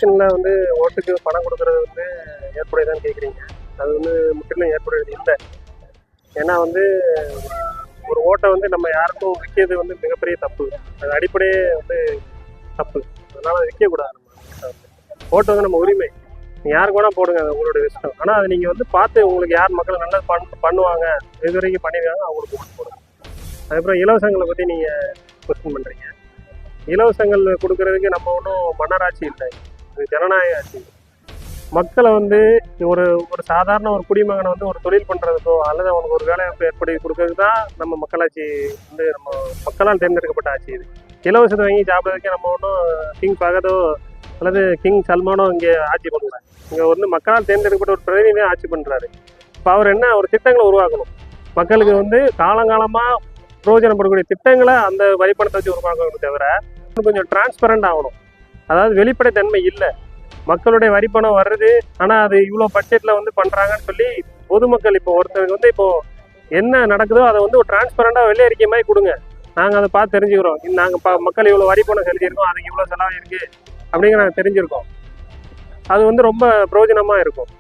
எலெக்ஷன்ல வந்து ஓட்டுக்கு பணம் கொடுக்கறது வந்து ஏற்புடையதான்னு கேட்குறீங்க. அது வந்து முற்றிலும் ஏற்புடையது இல்லை. ஏன்னா வந்து ஒரு ஓட்டை வந்து நம்ம யாருக்கும் விற்கிறது வந்து மிகப்பெரிய தப்பு. அது அடிப்படையே வந்து தப்பு. அதனால விற்கக்கூடாது. நம்ம ஓட்டு வந்து நம்ம உரிமை. நீங்கள் யாருக்கு வேணால் போடுங்க, அது உங்களோட இஷ்டம். ஆனால் அது நீங்கள் வந்து பார்த்து உங்களுக்கு யார் மக்கள் நல்லது பண்ணுவாங்க, இது வரைக்கும் பண்ணியிருக்காங்க, அவங்களுக்கு ஓட்டு போடுங்க. அதுக்கப்புறம் இலவசங்களை பற்றி நீங்கள் கொஸ்டின் பண்ணுறீங்க. இலவசங்கள் கொடுக்கறதுக்கு நம்ம ஒன்றும் மன்னராட்சி இல்லை, இது ஜனநாயக ஆட்சி. மக்களை வந்து ஒரு ஒரு சாதாரண ஒரு குடிமகனை வந்து ஒரு தொழில் பண்ணுறதுக்கோ அல்லது அவனுக்கு ஒரு வேலைவாய்ப்பு ஏற்படுத்தி கொடுக்கறதுக்கு தான் நம்ம மக்களாட்சி வந்து நம்ம மக்களால் தேர்ந்தெடுக்கப்பட்ட ஆட்சி. இது இலவசத்தை வாங்கி சாப்பிட்றதுக்கே நம்ம ஒன்றும் கிங் ஃபகதோ அல்லது கிங் சல்மானோ இங்கே ஆட்சி பண்ணுறாரு. இங்கே வந்து மக்களால் தேர்ந்தெடுக்கப்பட்ட ஒரு பிரதிநிதியை ஆட்சி பண்ணுறாரு. இப்போ அவர் என்ன ஒரு திட்டங்களை உருவாக்கணும், மக்களுக்கு வந்து காலங்காலமாக பிரயோஜனப்படக்கூடிய திட்டங்களை அந்த வரிப்பணத்தை வச்சு உருவாக்கணும். தவிர கொஞ்சம் டிரான்ஸ்பரண்ட் ஆகணும். அதாவது வெளிப்படைத்தன்மை இல்லை. மக்களுடைய வரிப்பணம் வர்றது, ஆனால் அது இவ்வளோ பட்ஜெட்டில் வந்து பண்ணுறாங்கன்னு சொல்லி பொதுமக்கள் இப்போ ஒருத்தருக்கு வந்து இப்போ என்ன நடக்குதோ அதை வந்து ஒரு டிரான்ஸ்பரண்டாக வெளியே அறிக்கை மாதிரி கொடுங்க, நாங்கள் அதை பார்த்து தெரிஞ்சுக்கிறோம். நாங்கள் மக்கள் இவ்வளோ வரிப்பணம் செலுத்தியிருக்கோம், அதுக்கு இவ்வளோ செலவு இருக்குது அப்படிங்கிற நாங்கள் தெரிஞ்சிருக்கோம். அது வந்து ரொம்ப பிரயோஜனமாக இருக்கும்.